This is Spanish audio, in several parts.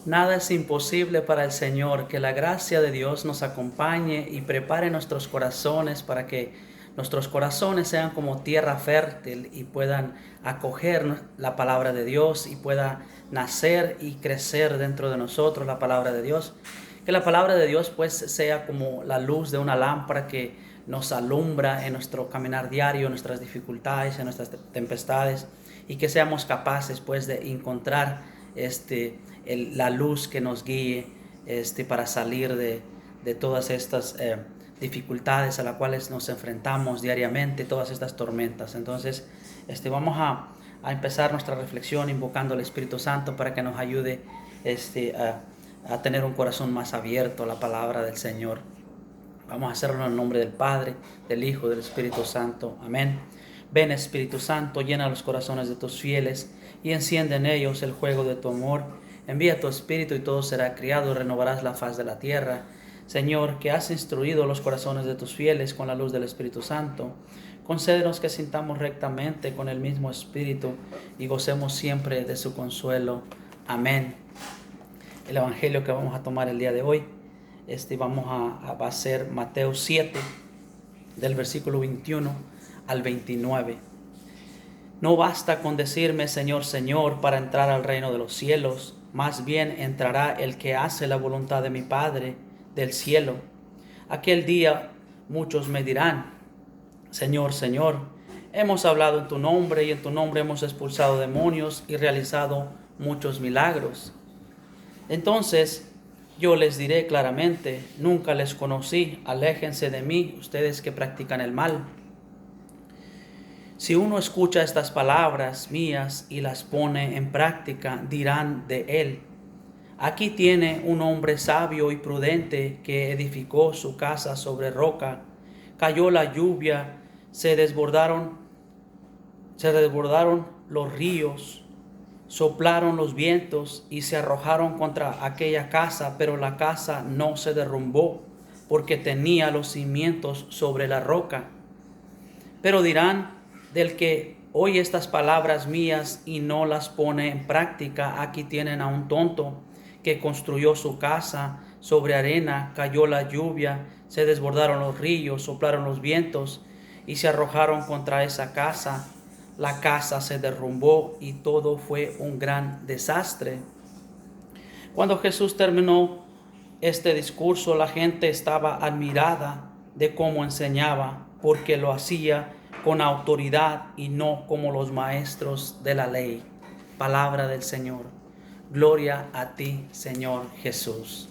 Nada es imposible para el Señor. Que la gracia de Dios nos acompañe y prepare nuestros corazones para que nuestros corazones sean como tierra fértil y puedan acoger la palabra de Dios y pueda nacer y crecer dentro de nosotros la palabra de Dios. Que la palabra de Dios pues sea como la luz de una lámpara que nos alumbra en nuestro caminar diario, en nuestras dificultades, en nuestras tempestades, y que seamos capaces pues de encontrar la luz que nos guíe para salir de todas estas dificultades a las cuales nos enfrentamos diariamente, todas estas tormentas. Entonces vamos a empezar nuestra reflexión invocando al Espíritu Santo para que nos ayude a tener un corazón más abierto a la palabra del Señor. Vamos a hacerlo en el nombre del Padre, del Hijo, del Espíritu Santo. Amén. Ven, Espíritu Santo, llena los corazones de tus fieles y enciende en ellos el fuego de tu amor. Envía tu Espíritu y todo será criado y renovarás la faz de la tierra. Señor, que has instruido los corazones de tus fieles con la luz del Espíritu Santo, concédenos que sintamos rectamente con el mismo Espíritu y gocemos siempre de su consuelo. Amén. El Evangelio que vamos a tomar el día de hoy, va a ser Mateo 7, del versículo 21 al 29. No basta con decirme Señor, Señor, para entrar al reino de los cielos, más bien entrará el que hace la voluntad de mi Padre del cielo. Aquel día muchos me dirán, Señor, Señor, hemos hablado en tu nombre y en tu nombre hemos expulsado demonios y realizado muchos milagros. Entonces yo les diré claramente, nunca les conocí, aléjense de mí, ustedes que practican el mal. Si uno escucha estas palabras mías y las pone en práctica, dirán de él, aquí tiene un hombre sabio y prudente que edificó su casa sobre roca. Cayó la lluvia, se desbordaron los ríos, soplaron los vientos y se arrojaron contra aquella casa, pero la casa no se derrumbó, porque tenía los cimientos sobre la roca. Pero dirán del que oye estas palabras mías y no las pone en práctica, aquí tienen a un tonto que construyó su casa sobre arena, cayó la lluvia, se desbordaron los ríos, soplaron los vientos y se arrojaron contra esa casa. La casa se derrumbó y todo fue un gran desastre. Cuando Jesús terminó este discurso, la gente estaba admirada de cómo enseñaba, porque lo hacía con autoridad y no como los maestros de la ley. Palabra del Señor. Gloria a ti, Señor Jesús.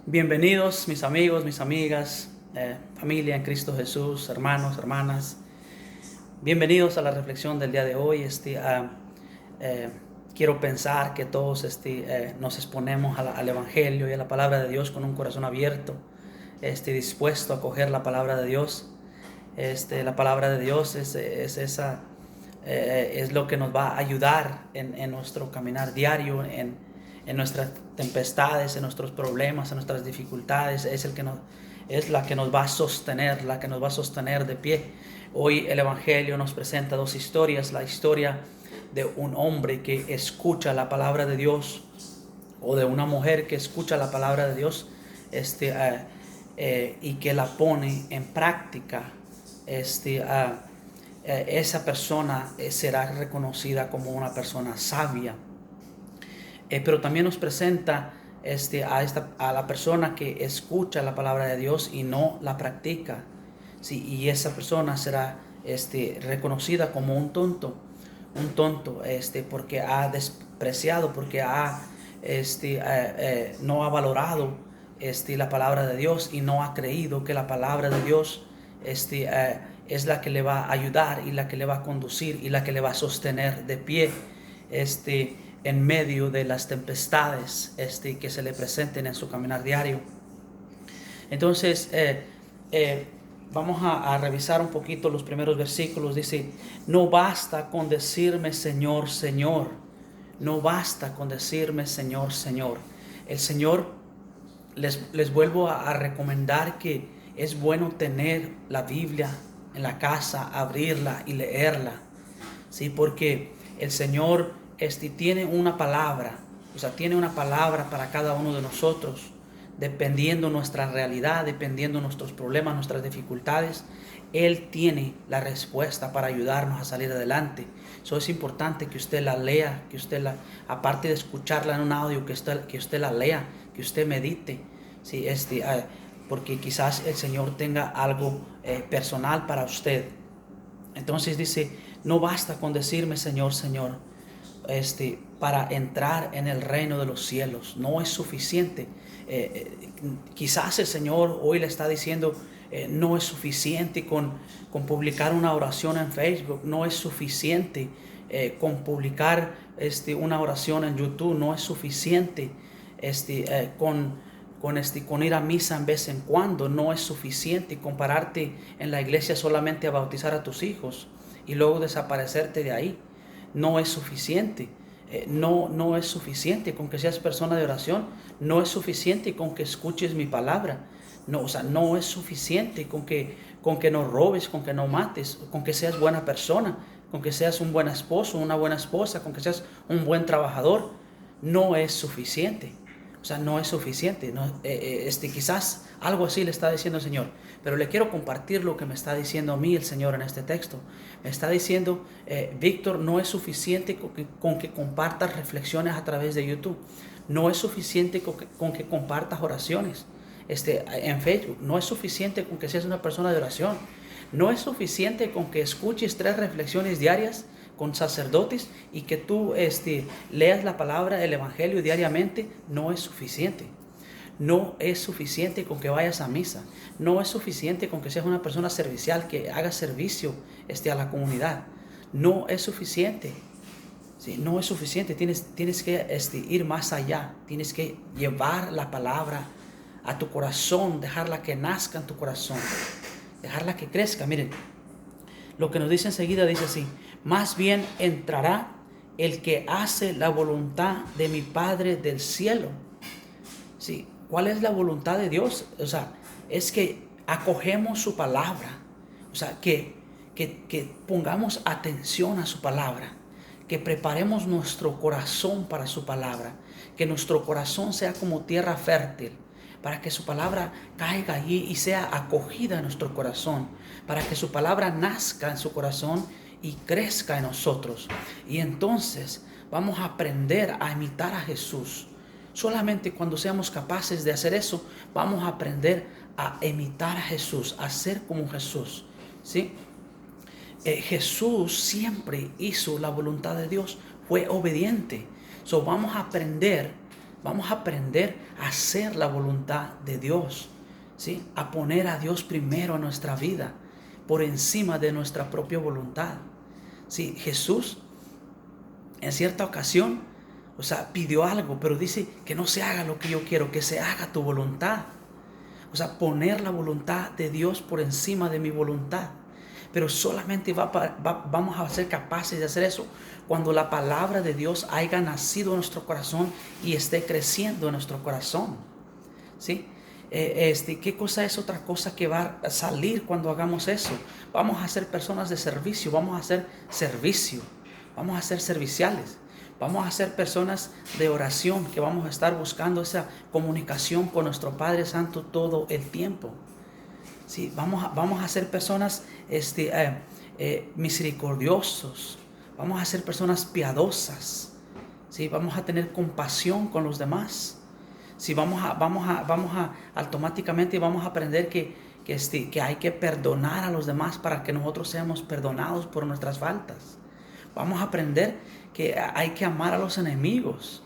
Bienvenidos mis amigos, mis amigas, familia en Cristo Jesús, hermanos, hermanas. Bienvenidos a la reflexión del día de hoy. Quiero pensar que todos nos exponemos al Evangelio y a la palabra de Dios con un corazón abierto, dispuesto a acoger la palabra de Dios. La palabra de Dios es lo que nos va a ayudar en nuestro caminar diario, en nuestras tempestades, en nuestros problemas, en nuestras dificultades. Es la que nos va a sostener, la que nos va a sostener de pie. Hoy el Evangelio nos presenta dos historias: la historia de un hombre que escucha la palabra de Dios, o de una mujer que escucha la palabra de Dios y que la pone en práctica. Esa persona será reconocida como una persona sabia. Pero también nos presenta a la persona que escucha la palabra de Dios y no la practica. Sí, y esa persona será reconocida como un tonto, porque ha despreciado, porque no ha valorado la palabra de Dios y no ha creído que la palabra de Dios es la que le va a ayudar y la que le va a conducir y la que le va a sostener de pie en medio de las tempestades que se le presenten en su caminar diario. Entonces vamos a revisar un poquito los primeros versículos. Dice, no basta con decirme Señor, Señor. No basta con decirme Señor, Señor. El Señor, les vuelvo a recomendar que es bueno tener la Biblia en la casa, abrirla y leerla, ¿sí? Porque el Señor tiene una palabra O sea, tiene una palabra para cada uno de nosotros, dependiendo nuestra realidad, dependiendo nuestros problemas, nuestras dificultades. Él tiene la respuesta para ayudarnos a salir adelante. Eso es importante que usted la lea, que usted aparte de escucharla en un audio, que usted la lea, que usted medite. Sí, porque quizás el Señor tenga algo personal para usted. Entonces dice, no basta con decirme Señor, Señor, para entrar en el reino de los cielos. No es suficiente. Quizás el Señor hoy le está diciendo, no es suficiente con publicar una oración en Facebook, no es suficiente con publicar una oración en YouTube, no es suficiente con ir a misa en vez en cuando, no es suficiente con pararte en la iglesia solamente a bautizar a tus hijos y luego desaparecerte de ahí. No es suficiente. No es suficiente con que seas persona de oración, no es suficiente con que escuches mi palabra. No es suficiente con que no robes, con que no mates, con que seas buena persona, con que seas un buen esposo, una buena esposa, con que seas un buen trabajador. No es suficiente. No es suficiente. Quizás algo así le está diciendo el Señor. Pero le quiero compartir lo que me está diciendo a mí el Señor en este texto. Me está diciendo, Víctor, no es suficiente con que compartas reflexiones a través de YouTube. No es suficiente con que compartas oraciones en Facebook. No es suficiente con que seas una persona de oración. No es suficiente con que escuches 3 reflexiones diarias con sacerdotes y que tú leas la palabra, el evangelio diariamente. No es suficiente. No es suficiente con que vayas a misa. No es suficiente con que seas una persona servicial, que hagas servicio a la comunidad. No es suficiente. Sí, no es suficiente. Tienes que ir más allá. Tienes que llevar la palabra a tu corazón, dejarla que nazca en tu corazón, dejarla que crezca. Miren, lo que nos dice enseguida dice así: más bien entrará el que hace la voluntad de mi Padre del cielo. Sí, ¿cuál es la voluntad de Dios? Es que acogemos su palabra. Que pongamos atención a su palabra, que preparemos nuestro corazón para su palabra, que nuestro corazón sea como tierra fértil, para que su palabra caiga allí y sea acogida en nuestro corazón, para que su palabra nazca en su corazón y crezca en nosotros. Y entonces vamos a aprender a imitar a Jesús. Solamente cuando seamos capaces de hacer eso, vamos a aprender a imitar a Jesús, a ser como Jesús, ¿sí? Jesús siempre hizo la voluntad de Dios, fue obediente. Vamos a aprender a hacer la voluntad de Dios, ¿sí? A poner a Dios primero en nuestra vida, por encima de nuestra propia voluntad. Sí, Jesús en cierta ocasión, pidió algo, pero dice que no se haga lo que yo quiero, que se haga tu voluntad. Poner la voluntad de Dios por encima de mi voluntad. Pero solamente vamos a ser capaces de hacer eso cuando la palabra de Dios haya nacido en nuestro corazón y esté creciendo en nuestro corazón, ¿sí? ¿Qué cosa es otra cosa que va a salir cuando hagamos eso? Vamos a ser personas de servicio, vamos a hacer servicio, vamos a ser serviciales, vamos a ser personas de oración, que vamos a estar buscando esa comunicación con nuestro Padre Santo todo el tiempo. Sí, vamos a ser personas misericordiosos, vamos a ser personas piadosas, ¿sí? Vamos a tener compasión con los demás. Sí, automáticamente vamos a aprender que hay que perdonar a los demás para que nosotros seamos perdonados por nuestras faltas. Vamos a aprender que hay que amar a los enemigos,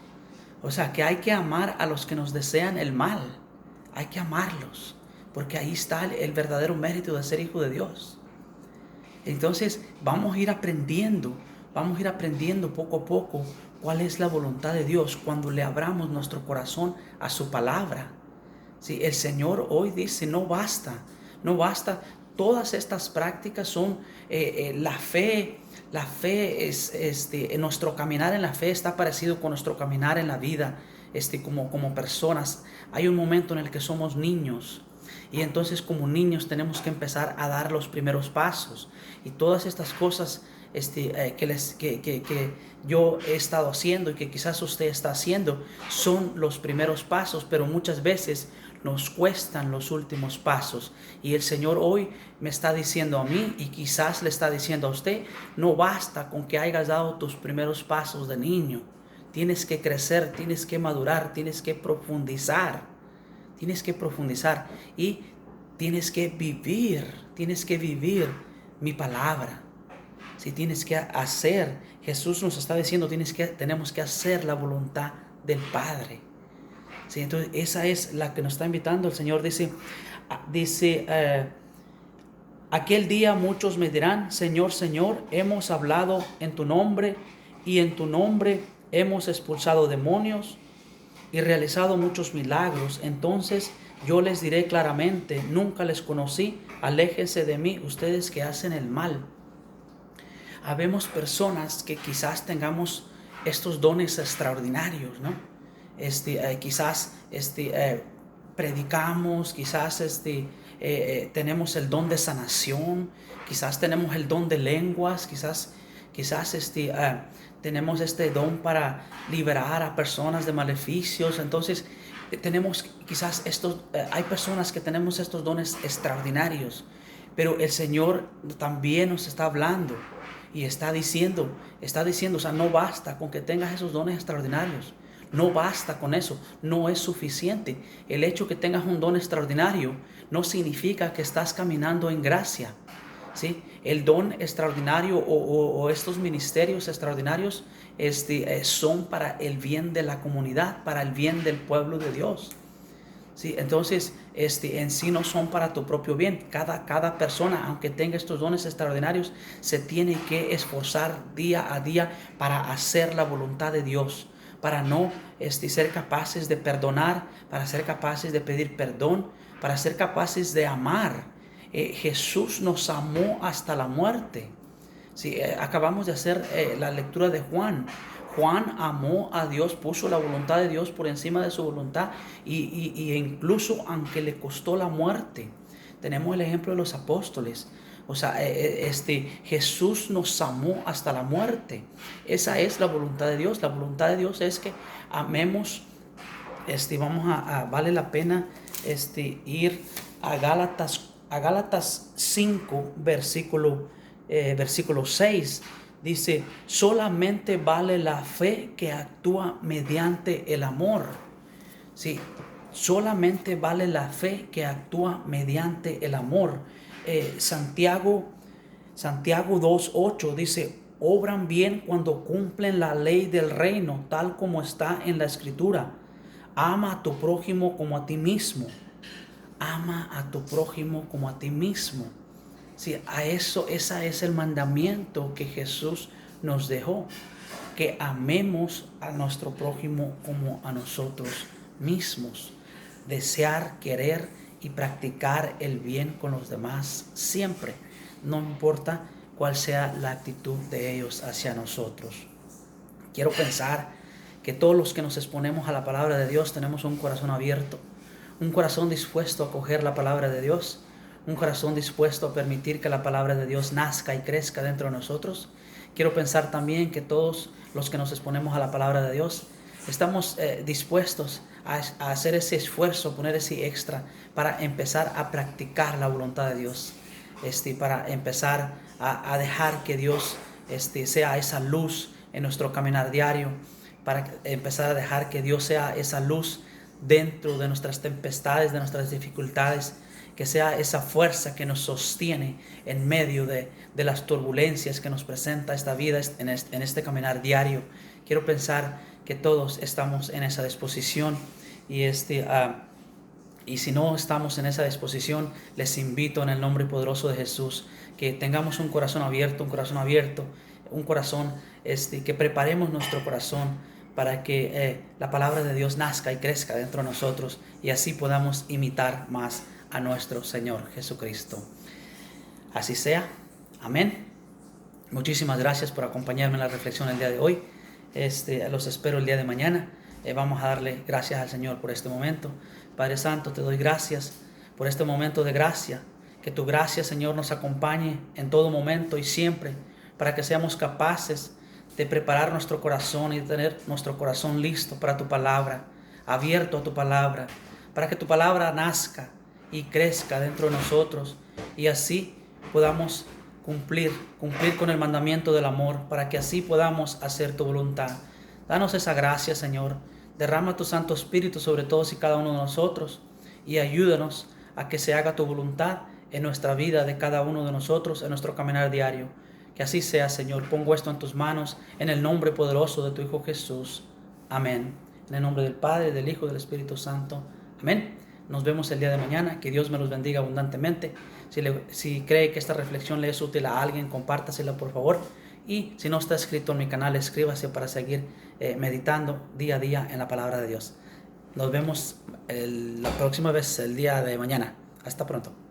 que hay que amar a los que nos desean el mal, hay que amarlos, porque ahí está el verdadero mérito de ser hijo de Dios. Entonces vamos a ir aprendiendo poco a poco cuál es la voluntad de Dios cuando le abramos nuestro corazón a su palabra. Sí, el Señor hoy dice, no basta. Todas estas prácticas son la fe. La fe es nuestro caminar en la fe está parecido con nuestro caminar en la vida, como personas. Hay un momento en el que somos niños. Y entonces como niños tenemos que empezar a dar los primeros pasos. Y todas estas cosas que yo he estado haciendo y que quizás usted está haciendo son los primeros pasos, pero muchas veces nos cuestan los últimos pasos. Y el Señor hoy me está diciendo a mí, y quizás le está diciendo a usted, no basta con que hayas dado tus primeros pasos de niño. Tienes que crecer, tienes que madurar, tienes que profundizar y tienes que vivir mi palabra. Si tienes que hacer, Jesús nos está diciendo, tenemos que hacer la voluntad del Padre. ¿Sí? Entonces esa es la que nos está invitando. El Señor dice, aquel día muchos me dirán, Señor, Señor, hemos hablado en tu nombre y en tu nombre hemos expulsado demonios y realizado muchos milagros. Entonces yo les diré claramente, nunca les conocí, aléjense de mí, ustedes que hacen el mal. Habemos personas que quizás tengamos estos dones extraordinarios, ¿no? Quizás predicamos, quizás tenemos el don de sanación, quizás tenemos el don de lenguas, quizás tenemos este don para liberar a personas de maleficios. Entonces tenemos quizás hay personas que tenemos estos dones extraordinarios, pero el Señor también nos está hablando y está diciendo, o sea, no basta con que tengas esos dones extraordinarios. No basta con eso, no es suficiente. El hecho que tengas un don extraordinario no significa que estás caminando en gracia, ¿sí? El don extraordinario o estos ministerios extraordinarios son para el bien de la comunidad, para el bien del pueblo de Dios, ¿sí? Entonces en sí no son para tu propio bien. Cada persona, aunque tenga estos dones extraordinarios, se tiene que esforzar día a día para hacer la voluntad de Dios, para no ser capaces de perdonar, para ser capaces de pedir perdón, para ser capaces de amar. Jesús nos amó hasta la muerte. Sí, acabamos de hacer la lectura de Juan. Juan amó a Dios, puso la voluntad de Dios por encima de su voluntad y incluso aunque le costó la muerte. Tenemos el ejemplo de los apóstoles. O sea, Jesús nos amó hasta la muerte. Esa es la voluntad de Dios. La voluntad de Dios es que amemos. Vale la pena ir a Gálatas 5, versículo 6. Dice, solamente vale la fe que actúa mediante el amor. Sí, solamente vale la fe que actúa mediante el amor. Santiago 2:8 dice, obran bien cuando cumplen la ley del reino, tal como está en la escritura. Ama a tu prójimo como a ti mismo. Ama a tu prójimo como a ti mismo. Sí, ese es el mandamiento que Jesús nos dejó, que amemos a nuestro prójimo como a nosotros mismos. Desear, querer y practicar el bien con los demás siempre, no importa cuál sea la actitud de ellos hacia nosotros. Quiero pensar que todos los que nos exponemos a la palabra de Dios tenemos un corazón abierto, un corazón dispuesto a acoger la palabra de Dios, un corazón dispuesto a permitir que la palabra de Dios nazca y crezca dentro de nosotros. Quiero pensar también que todos los que nos exponemos a la palabra de Dios estamos dispuestos a hacer ese esfuerzo, poner ese extra para empezar a practicar la voluntad de Dios, para empezar a dejar que Dios sea esa luz en nuestro caminar diario, para empezar a dejar que Dios sea esa luz dentro de nuestras tempestades, de nuestras dificultades, que sea esa fuerza que nos sostiene en medio de las turbulencias que nos presenta esta vida en este caminar diario. Quiero pensar que todos estamos en esa disposición y si no estamos en esa disposición, les invito en el nombre poderoso de Jesús que tengamos un corazón abierto, que preparemos nuestro corazón para que la palabra de Dios nazca y crezca dentro de nosotros y así podamos imitar más a nuestro Señor Jesucristo. Así sea. Amén. Muchísimas gracias por acompañarme en la reflexión el día de hoy. Los espero el día de mañana. Vamos a darle gracias al Señor por este momento. Padre Santo, te doy gracias por este momento de gracia. Que tu gracia, Señor, nos acompañe en todo momento y siempre. para que seamos capaces de preparar nuestro corazón y de tener nuestro corazón listo para tu palabra, abierto a tu palabra, para que tu palabra nazca y crezca dentro de nosotros y así podamos cumplir con el mandamiento del amor, para que así podamos hacer tu voluntad. Danos esa gracia, Señor. Derrama tu Santo Espíritu sobre todos y cada uno de nosotros y ayúdanos a que se haga tu voluntad en nuestra vida de cada uno de nosotros, en nuestro caminar diario. Que así sea, Señor. Pongo esto en tus manos, en el nombre poderoso de tu Hijo Jesús. Amén. En el nombre del Padre, del Hijo y del Espíritu Santo. Amén. Nos vemos el día de mañana. Que Dios me los bendiga abundantemente. Si cree que esta reflexión le es útil a alguien, compártasela por favor. Y si no está escrito en mi canal, escríbase para seguir meditando día a día en la palabra de Dios. Nos vemos la próxima vez, el día de mañana. Hasta pronto.